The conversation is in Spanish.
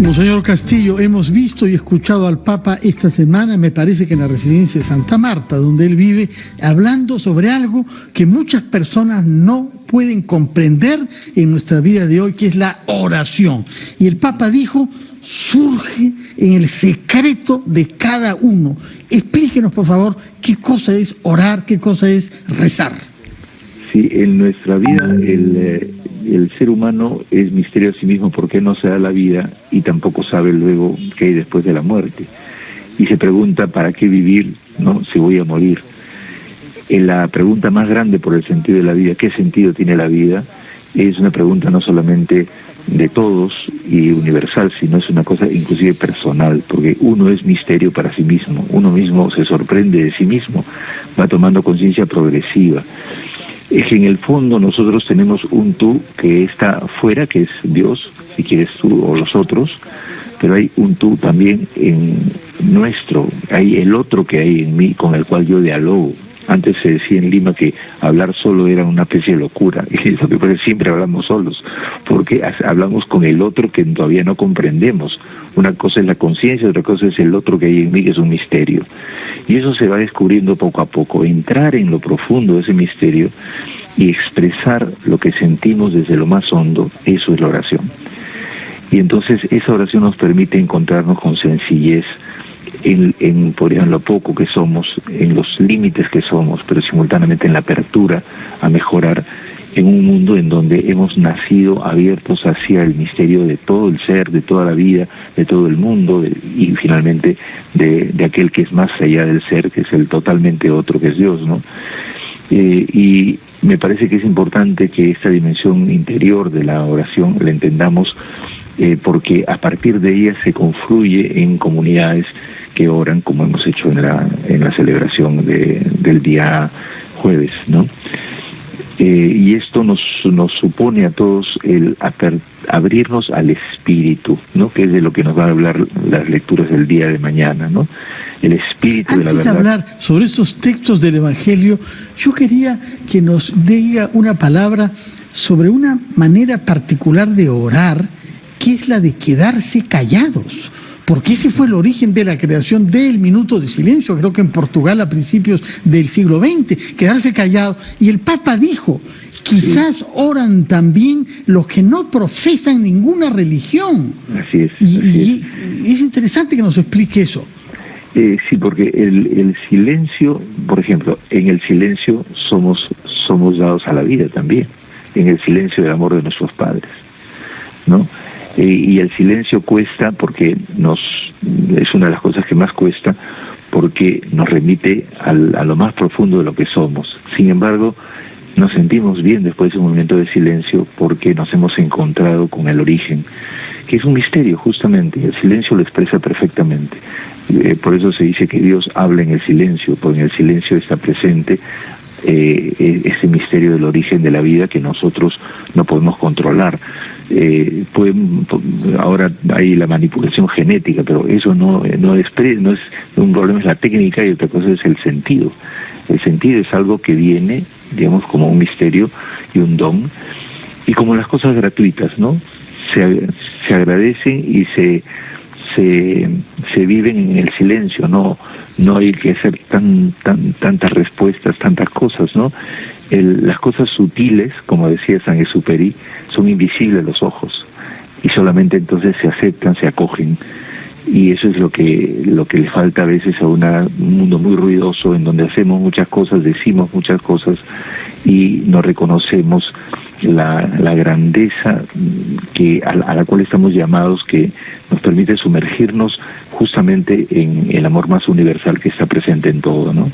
Monseñor Castillo, hemos visto y escuchado al Papa esta semana, me parece que en la residencia de Santa Marta, donde él vive, hablando sobre algo que muchas personas no pueden comprender en nuestra vida de hoy, que es la oración. Y el Papa dijo, surge en el secreto de cada uno. Explíquenos, por favor, qué cosa es orar, qué cosa es rezar. Sí, en nuestra vida el ser humano es misterio a sí mismo porque no se da la vida y tampoco sabe luego qué hay después de la muerte. Y se pregunta, ¿para qué vivir, no, si voy a morir? La pregunta más grande por el sentido de la vida, ¿qué sentido tiene la vida? Es una pregunta no solamente de todos y universal, sino es una cosa inclusive personal, porque uno es misterio para sí mismo, uno mismo se sorprende de sí mismo, va tomando conciencia progresiva. Es que en el fondo nosotros tenemos un tú que está fuera, que es Dios, si quieres tú o los otros, pero hay un tú también en nuestro, hay el otro que hay en mí con el cual yo dialogo. Antes se decía en Lima que hablar solo era una especie de locura, y es lo que pasa, siempre hablamos solos, porque hablamos con el otro que todavía no comprendemos. Una cosa es la conciencia, otra cosa es el otro que hay en mí, que es un misterio. Y eso se va descubriendo poco a poco, entrar en lo profundo de ese misterio y expresar lo que sentimos desde lo más hondo, eso es la oración. Y entonces esa oración nos permite encontrarnos con sencillez, por ejemplo, lo poco que somos, en los límites que somos, pero simultáneamente en la apertura a mejorar en un mundo en donde hemos nacido abiertos hacia el misterio de todo el ser, de toda la vida, de todo el mundo, y finalmente de aquel que es más allá del ser, que es el totalmente otro, que es Dios, ¿no? Y me parece que es importante que esta dimensión interior de la oración la entendamos, porque a partir de ella se confluye en comunidades que oran, como hemos hecho en la celebración del día jueves, ¿no? Y esto nos supone a todos el abrirnos al espíritu, ¿no? Que es de lo que nos van a hablar las lecturas del día de mañana, ¿no? El espíritu de la verdad. Antes de hablar sobre estos textos del Evangelio, yo quería que nos diga una palabra sobre una manera particular de orar, que es la de quedarse callados. Porque ese fue el origen de la creación del minuto de silencio, creo que en Portugal a principios del siglo XX, quedarse callado. Y el Papa dijo, quizás oran también los que no profesan ninguna religión. Así es. Y es interesante que nos explique eso. Sí, porque el silencio, por ejemplo, en el silencio somos dados a la vida también, en el silencio del amor de nuestros padres, ¿no? Y el silencio cuesta porque es una de las cosas que más cuesta, porque nos remite a lo más profundo de lo que somos. Sin embargo, nos sentimos bien después de un momento de silencio porque nos hemos encontrado con el origen, que es un misterio justamente, y el silencio lo expresa perfectamente. Por eso se dice que Dios habla en el silencio, porque en el silencio está presente ese misterio del origen de la vida que nosotros no podemos controlar. Ahora hay la manipulación genética, pero eso no es un problema, es la técnica, y otra cosa es el sentido. El sentido es algo que viene, digamos, como un misterio y un don, y como las cosas gratuitas, ¿no? Se agradecen y se viven en el silencio, no hay que hacer tantas respuestas, tantas cosas, ¿no? Las cosas sutiles, como decía Saint-Exupéry, son invisibles a los ojos, y solamente entonces se aceptan, se acogen, y eso es lo que le falta a veces a un mundo muy ruidoso, en donde hacemos muchas cosas, decimos muchas cosas, y no reconocemos la grandeza a la cual estamos llamados, que nos permite sumergirnos justamente en el amor más universal que está presente en todo, ¿no?